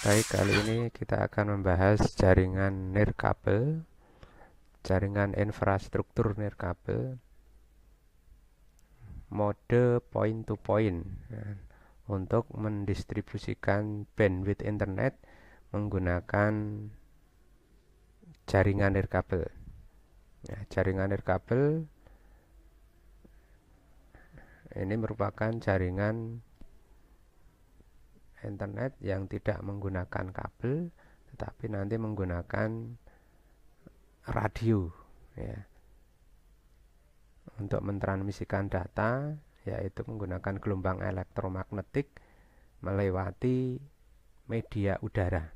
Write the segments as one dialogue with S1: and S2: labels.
S1: Baik, kali ini kita akan membahas jaringan nirkabel, jaringan infrastruktur nirkabel, mode point to point untuk mendistribusikan bandwidth internet menggunakan jaringan nirkabel. Jaringan nirkabel ini merupakan jaringan internet yang tidak menggunakan kabel, tetapi nanti menggunakan radio, ya, untuk mentransmisikan data, yaitu menggunakan gelombang elektromagnetik melewati media udara.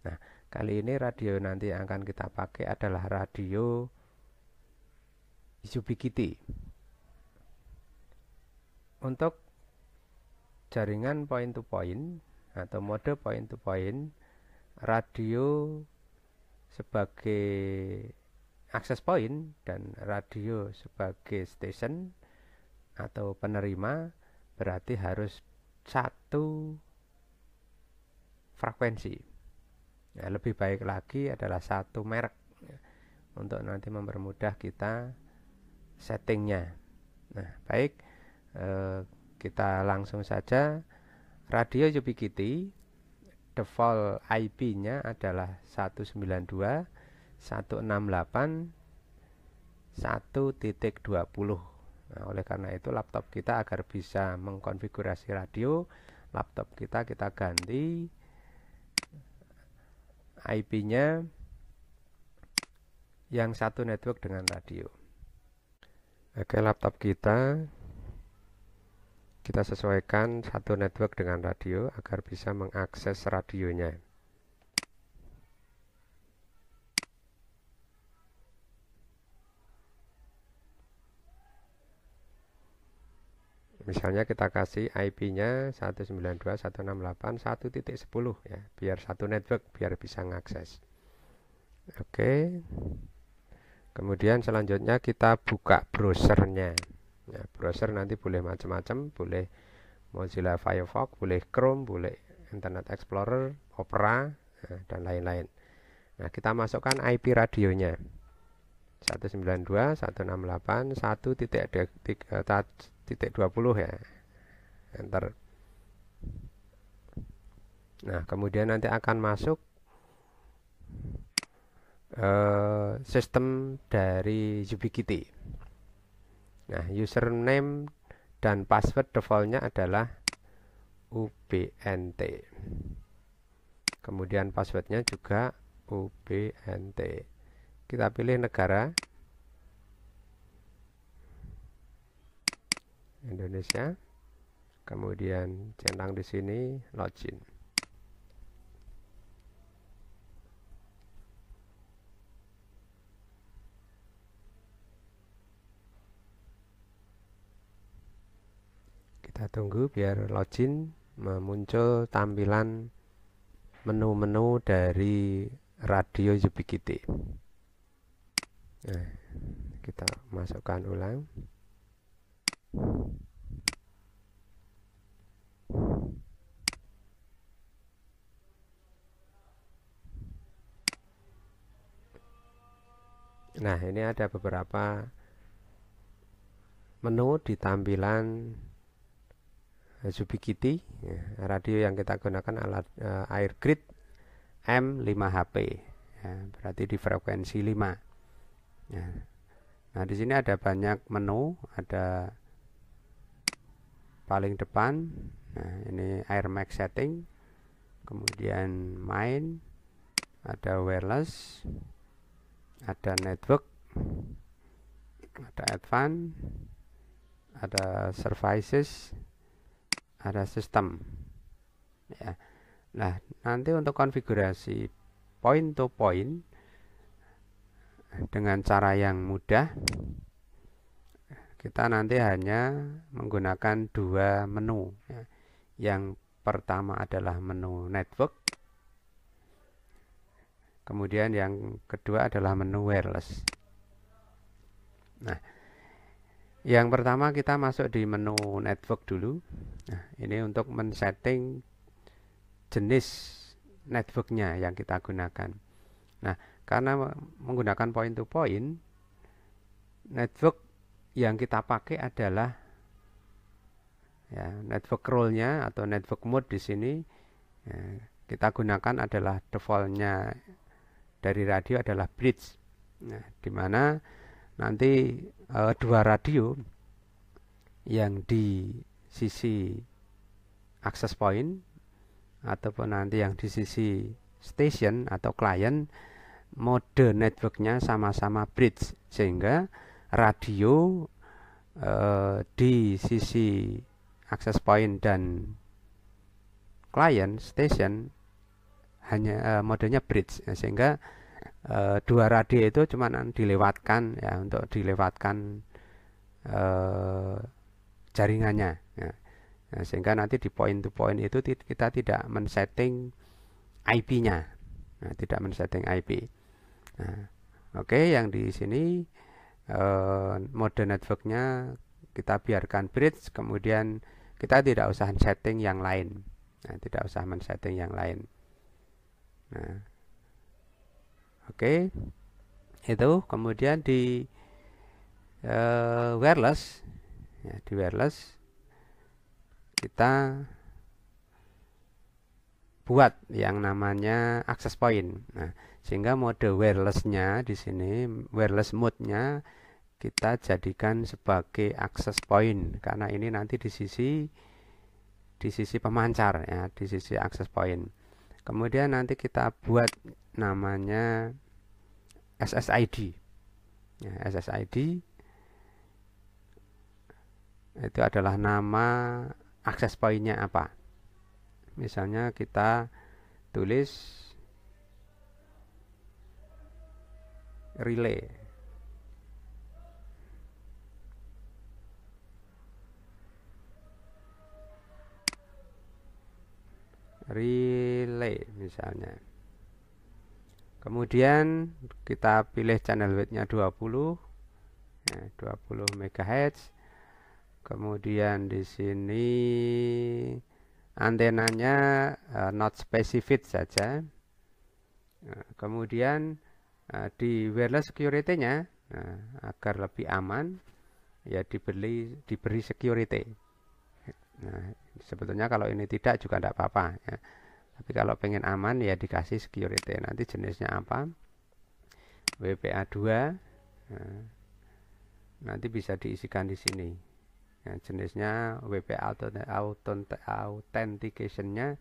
S1: Nah, kali ini radio nanti yang akan kita pakai adalah radio Ubiquiti. Untuk jaringan point to point atau mode point to point, radio sebagai akses point dan radio sebagai station atau penerima berarti harus satu frekuensi. Lebih baik lagi adalah satu merek, untuk nanti mempermudah kita settingnya. Nah, baik, kita langsung saja. Radio Ubiquiti default IP-nya adalah 192.168.1.20. Nah, oleh karena itu laptop kita agar bisa mengkonfigurasi radio, laptop kita ganti IP-nya yang satu network dengan radio. Oke, laptop kita sesuaikan satu network dengan radio agar bisa mengakses radionya. Misalnya kita kasih IP-nya 192.168.1.10 ya, biar satu network, biar bisa mengakses. Oke. Kemudian selanjutnya kita buka browsernya. Ya, browser nanti boleh macam-macam, boleh Mozilla Firefox, boleh Chrome, boleh Internet Explorer, Opera, dan lain-lain. Nah, kita masukkan IP radionya 192.168.1.20 ya. Enter. Nah, kemudian nanti akan masuk sistem dari Ubiquiti. Nah, username dan password defaultnya adalah UBNT. Kemudian passwordnya juga UBNT. Kita pilih negara Indonesia. Kemudian centang di sini login. Kita tunggu biar login, muncul tampilan menu-menu dari radio Ubiquiti. Nah, kita masukkan ulang. Nah, ini ada beberapa menu di tampilan Ubiquiti. Radio yang kita gunakan alat Airgrid M5HP, ya, berarti di frekuensi 5. Ya. Nah, di sini ada banyak menu, ada paling depan. Nah, ini Air Max setting, kemudian main, ada wireless, ada network, ada advance, ada services, ada sistem. Ya. Nah, nanti untuk konfigurasi point to point dengan cara yang mudah, kita nanti hanya menggunakan dua menu. Ya. Yang pertama adalah menu network, kemudian yang kedua adalah menu wireless. Nah, yang pertama kita masuk di menu network dulu. Nah, ini untuk men-setting jenis networknya yang kita gunakan. Nah, karena menggunakan point to point, network yang kita pakai adalah ya, network role-nya atau network mode di sini ya, kita gunakan adalah default-nya dari radio adalah bridge. Nah, di mana nanti dua radio yang di sisi access point ataupun nanti yang di sisi station atau client, mode networknya sama-sama bridge, sehingga radio di sisi access point dan client station hanya modenya bridge, ya, sehingga dua radio itu cuma dilewatkan ya, untuk dilewatkan jaringannya ya. Nah, sehingga nanti di point to point itu kita tidak men-setting IP-nya, nah, tidak men-setting IP. Nah, oke, yang di sini mode networknya kita biarkan bridge, kemudian kita tidak usah setting yang lain. Nah, tidak usah men-setting yang lain. Nah, oke, itu kemudian di wireless, ya, di wireless kita buat yang namanya access point. Nah, sehingga mode wirelessnya di sini, wireless mode-nya kita jadikan sebagai access point, karena ini nanti di sisi pemancar ya, di sisi access point. Kemudian nanti kita buat namanya SSID. Ya, SSID itu adalah nama access point-nya apa. Misalnya kita tulis relay. Relay misalnya. Kemudian kita pilih channel width-nya 20, ya, 20 MHz. Kemudian di sini antenanya not specific saja. Nah, kemudian di wireless security-nya agar lebih aman ya diberi security. Nah, sebetulnya kalau ini tidak juga tidak apa-apa ya. Tapi kalau pengen aman ya dikasih security. Nanti jenisnya apa? WPA2. Nah, nanti bisa diisikan di sini. Ya, jenisnya WPA authentication-nya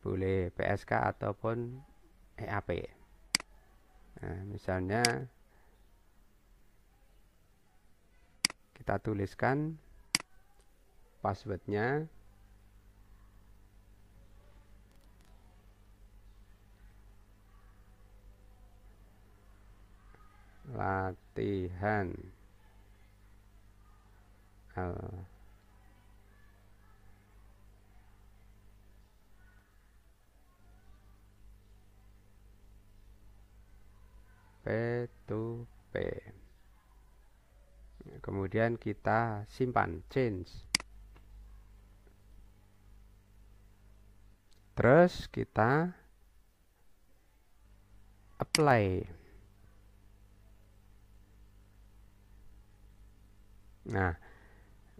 S1: boleh PSK ataupun EAP. Nah, misalnya kita tuliskan passwordnya latihan P2P. Kemudian kita simpan, change. Terus kita apply. Nah,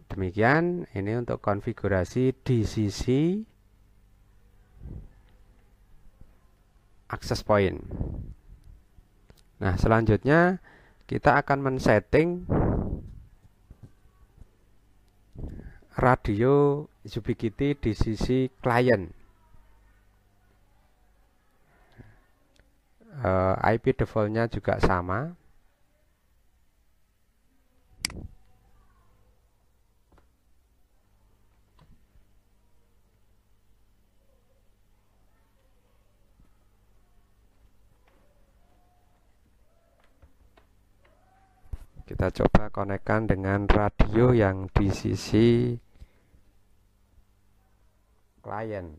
S1: demikian ini untuk konfigurasi di sisi access point. Nah, selanjutnya kita akan men-setting radio Ubiquiti di sisi client. IP default-nya juga sama. Kita coba konekkan dengan radio yang di sisi klien.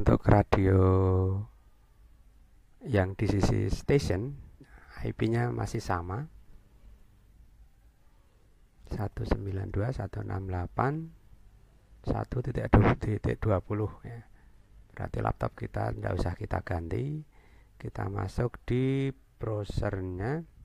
S1: untuk radio yang di sisi station, IP-nya masih sama, 192.168.1.20 ya. Berarti laptop kita tidak usah kita ganti, kita masuk di browsernya.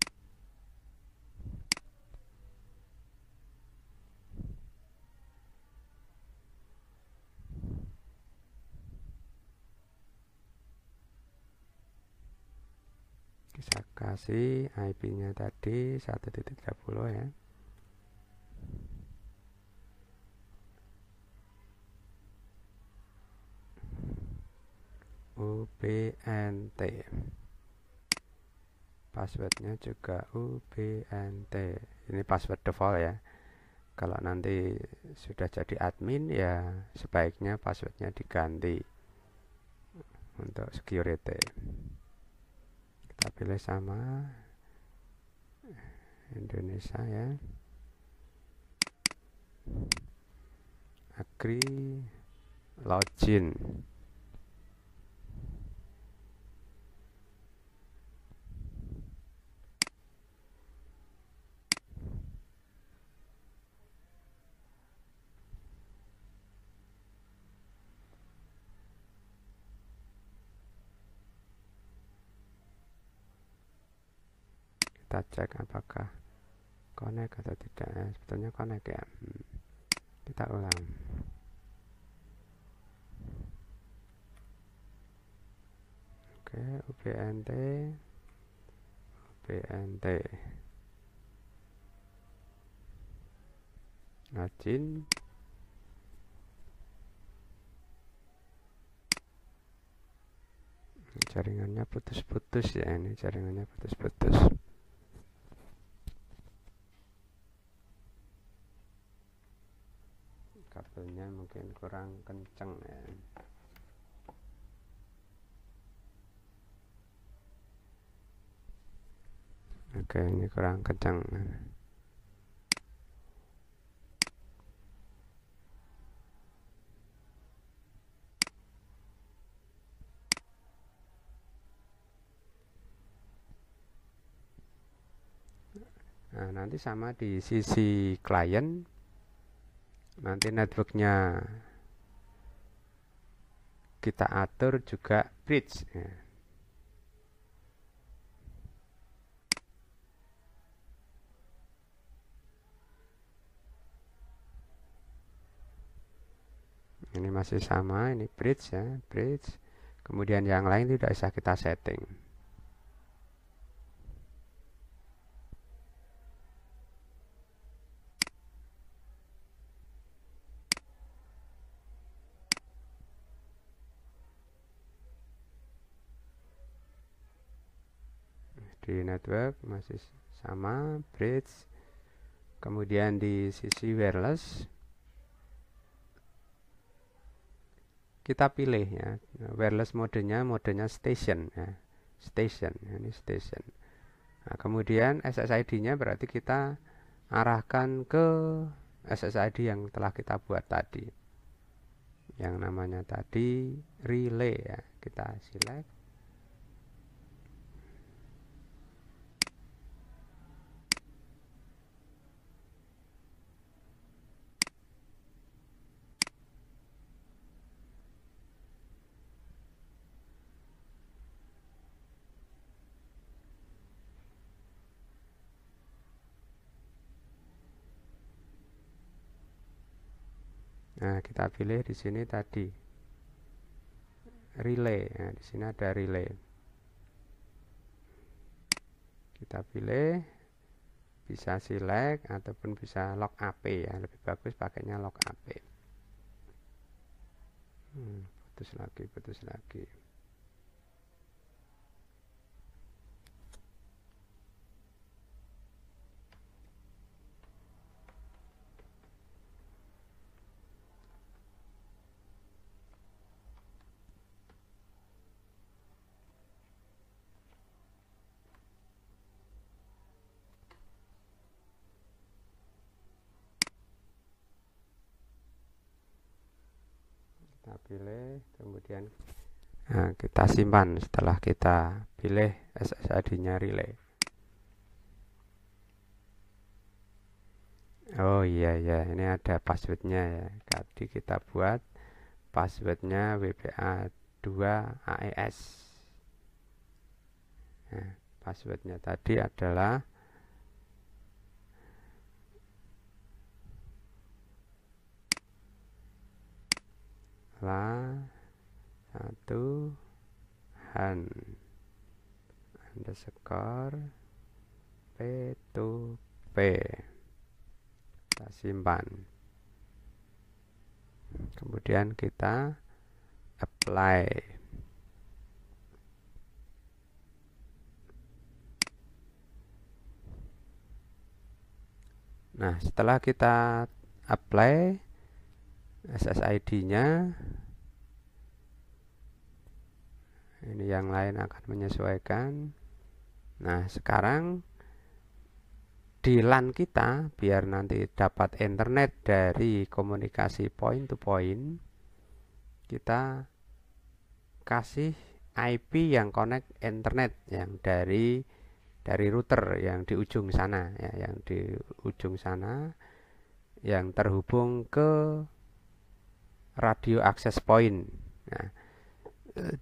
S1: Bisa kasih IP-nya tadi 1.30 ya. UBNT. Passwordnya juga UBNT. Ini password default ya. Kalau nanti sudah jadi admin ya sebaiknya passwordnya diganti untuk security. Kita pilih sama Indonesia ya. Agree, login. Kita cek apakah connect atau tidak ya. Sebetulnya connect ya. Kita ulang. Oke, UBNT login. Jaringannya putus-putus ya, ini jaringannya putus-putus. Kabelnya mungkin kurang kenceng ya. Oke, ini kurang kencang. Nah, nanti sama di sisi klien, nanti networknya kita atur juga bridge ya. Ini masih sama, ini bridge ya, bridge. Kemudian yang lain tidak bisa kita setting. Di network masih sama, bridge. Kemudian di sisi wireless kita pilih ya, wireless modenya station ya, station ini station. Nah, kemudian SSID-nya berarti kita arahkan ke SSID yang telah kita buat tadi, yang namanya tadi relay ya. Kita select. Nah, kita pilih di sini tadi relay. Nah, di sini ada relay. Kita pilih, bisa select ataupun bisa lock AP ya. Lebih bagus pakainya lock AP. Putus lagi. Kita kita pilih, kemudian kita simpan setelah kita pilih SSID-nya relay. Oh iya ya, ini ada passwordnya ya. Tadi kita buat passwordnya WPA2 AES. Nah, passwordnya tadi adalah satu han underscore p2p. Kita simpan, kemudian kita apply. Nah, setelah kita apply SSID-nya, ini yang lain akan menyesuaikan. Nah, sekarang di LAN kita, biar nanti dapat internet dari komunikasi point to point, kita kasih IP yang connect internet yang dari router yang di ujung sana ya, yang di ujung sana yang terhubung ke radio access point. Nah,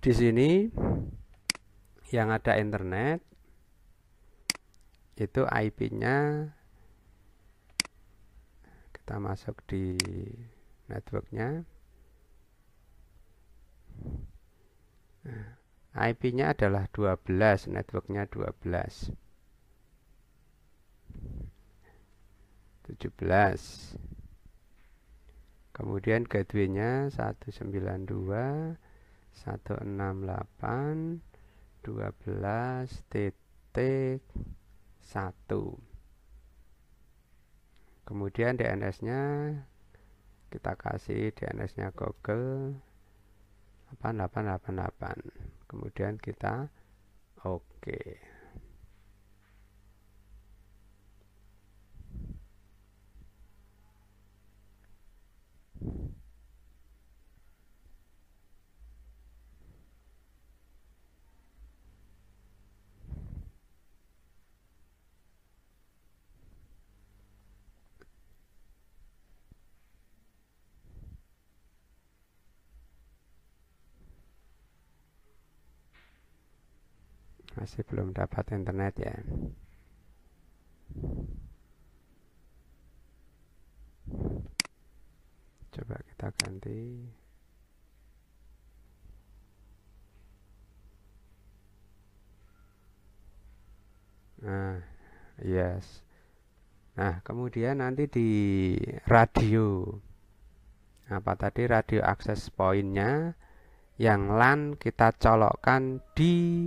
S1: di sini yang ada internet itu IP-nya, kita masuk di networknya. IP-nya adalah 12, networknya 12, 17. Kemudian gateway-nya 192.168.12.1. Kemudian DNS-nya kita kasih DNS-nya Google 8888. Kemudian kita oke. Masih belum dapat internet ya. Coba kita ganti. Nah, yes. Nah, kemudian nanti di radio, apa tadi, radio access point-nya yang LAN kita colokkan di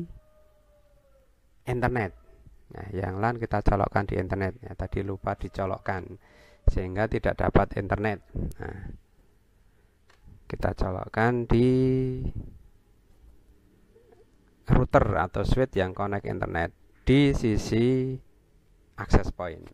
S1: internet. Nah, yang LAN kita colokkan di internet ya, tadi lupa dicolokkan sehingga tidak dapat internet. Nah, kita colokkan di router atau switch yang connect internet di sisi access point.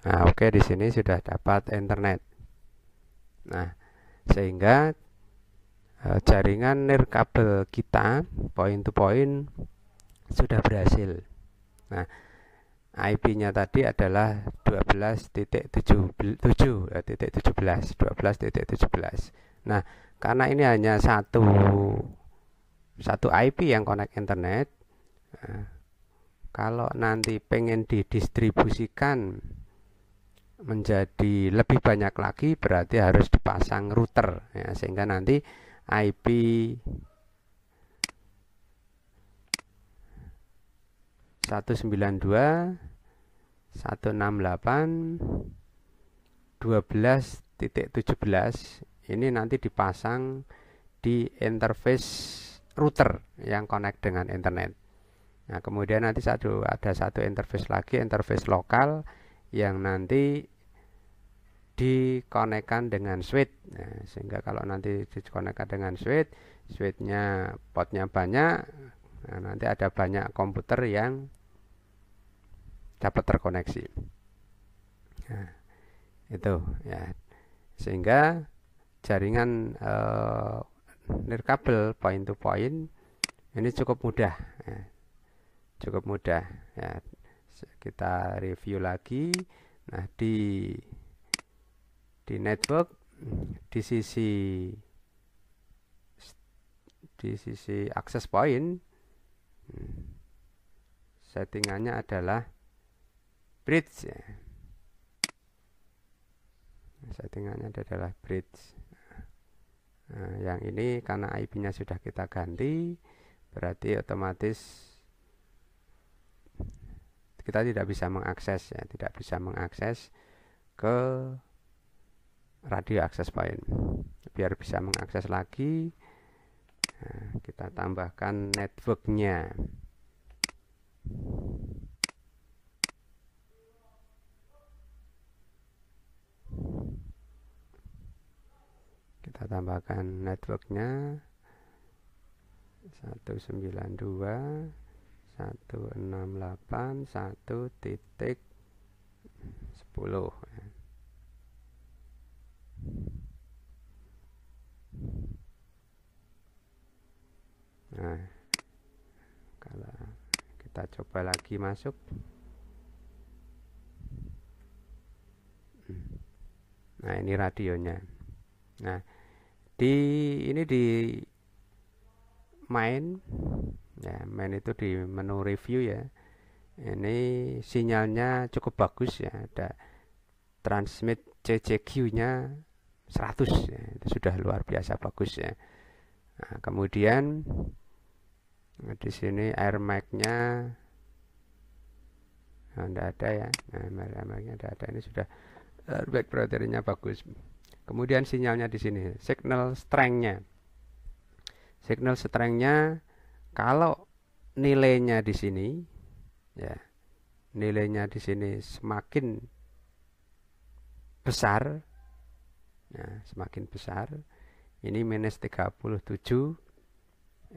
S1: Nah, oke, di sini sudah dapat internet. Nah, sehingga jaringan nirkabel kita point to point sudah berhasil. Nah, IP-nya tadi adalah 12.17. Nah, karena ini hanya satu IP yang connect internet, Kalau nanti pengen didistribusikan menjadi lebih banyak lagi, berarti harus dipasang router ya, sehingga nanti IP 192.168.12.17 ini nanti dipasang di interface router yang connect dengan internet. Nah, kemudian nanti ada satu interface lagi, interface lokal yang nanti dikonekkan dengan switch. Nah, sehingga kalau nanti dikonekkan dengan switch, switchnya potnya banyak, nah, nanti ada banyak komputer yang dapat terkoneksi. Nah, itu ya. Sehingga jaringan nirkabel point to point ini cukup mudah ya. Cukup mudah ya. Kita review lagi. Nah, di network di sisi access point settingannya adalah bridge ya. Settingannya adalah bridge. Nah, yang ini karena IP-nya sudah kita ganti, berarti otomatis kita tidak bisa mengakses ya, tidak bisa mengakses ke radio access point. Biar bisa mengakses lagi, nah, kita tambahkan networknya. Kita tambahkan networknya 192.168.1.10 ya. Nah, kalau kita coba lagi masuk, nah ini radionya. Nah, ini di main ya, main itu di menu review ya. Ini sinyalnya cukup bagus ya, ada transmit CCQ-nya 100 ya, itu sudah luar biasa bagus ya. Nah, kemudian di sini air mic-nya tidak ada ya. Nah, air mic-nya tidak ada, ini sudah back batterinya bagus. Kemudian sinyalnya di sini, signal strength-nya. Signal strength-nya kalau nilainya di sini ya, nilainya di sini semakin besar, nah, semakin besar, ini minus 37,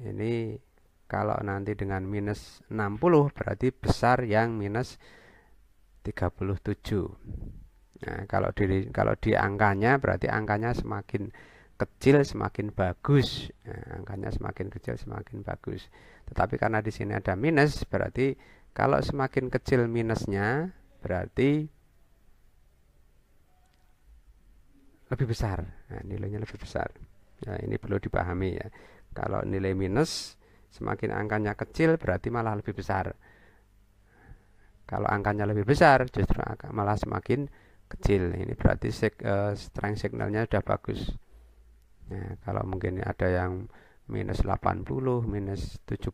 S1: ini kalau nanti dengan minus 60 berarti besar yang minus 37. Nah, kalau di angkanya berarti angkanya semakin kecil semakin bagus. Nah, angkanya semakin kecil semakin bagus. Tetapi karena di sini ada minus, berarti kalau semakin kecil minusnya berarti lebih besar. Nah, nilainya lebih besar. Nah, ini perlu dipahami ya. Kalau nilai minus semakin angkanya kecil berarti malah lebih besar. Kalau angkanya lebih besar justru malah semakin kecil. Ini berarti strength signalnya sudah bagus. Nah, kalau mungkin ada yang minus 80, minus 75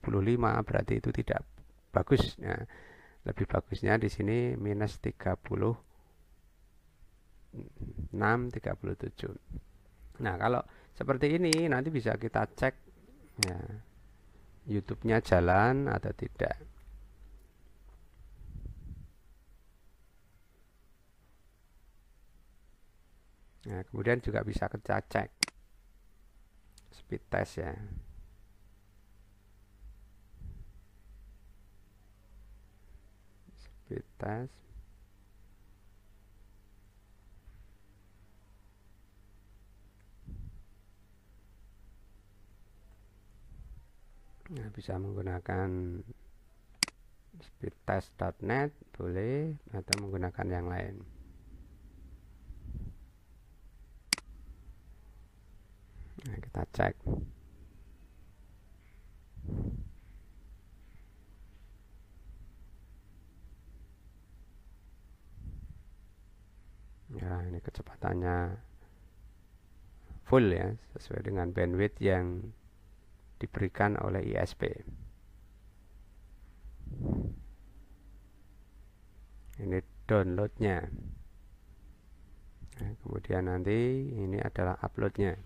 S1: berarti itu tidak bagus. Nah, lebih bagusnya di sini minus 36, 37. Nah, kalau seperti ini nanti bisa kita cek ya, YouTube-nya jalan atau tidak. Nah, kemudian juga bisa kita cek speed test ya. Speed test. Nah, bisa menggunakan speedtest.net boleh atau menggunakan yang lain. Nah, kita cek. Ya, ini kecepatannya full ya, sesuai dengan bandwidth yang diberikan oleh ISP. Ini downloadnya. Nah, kemudian nanti ini adalah uploadnya.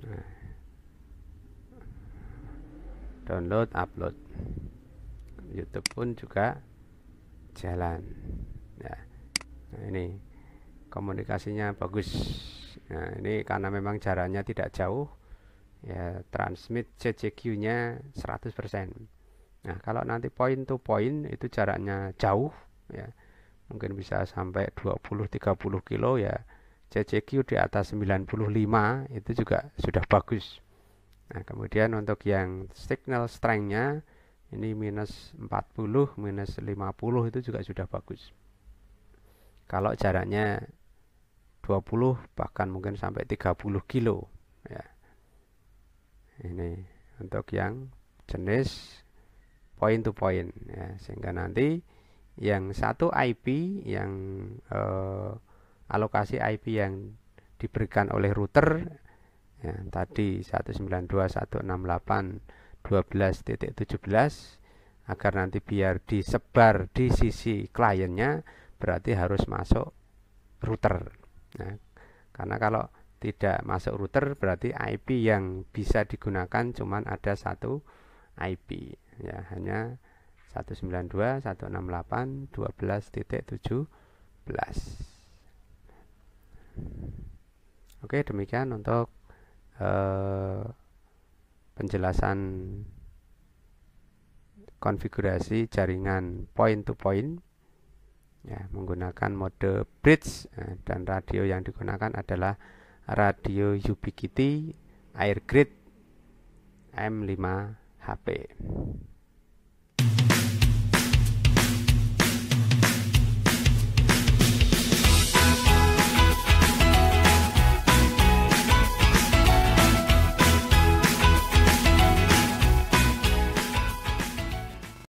S1: Nah, download, upload. YouTube pun juga jalan. Nah, ini komunikasinya bagus. Nah, ini karena memang jaraknya tidak jauh, ya transmit CCQ-nya 100%. Nah, kalau nanti point to point itu jaraknya jauh, ya mungkin bisa sampai 20-30 kilo, ya CCQ di atas 95 itu juga sudah bagus. Nah, kemudian untuk yang signal strength-nya ini minus 40, minus 50 itu juga sudah bagus. Kalau jaraknya 20 bahkan mungkin sampai 30 kilo, ya. Ini untuk yang jenis point to point, ya, sehingga nanti yang satu IP, yang alokasi IP yang diberikan oleh router, ya, tadi 192.168.12.17, agar nanti biar disebar di sisi kliennya, berarti harus masuk router. Nah, karena kalau tidak masuk router berarti IP yang bisa digunakan cuman ada satu IP, ya, hanya 192.168.12.17. Oke, demikian untuk penjelasan konfigurasi jaringan point to point, ya, menggunakan mode bridge, dan radio yang digunakan adalah radio Ubiquiti Airgrid M5HP.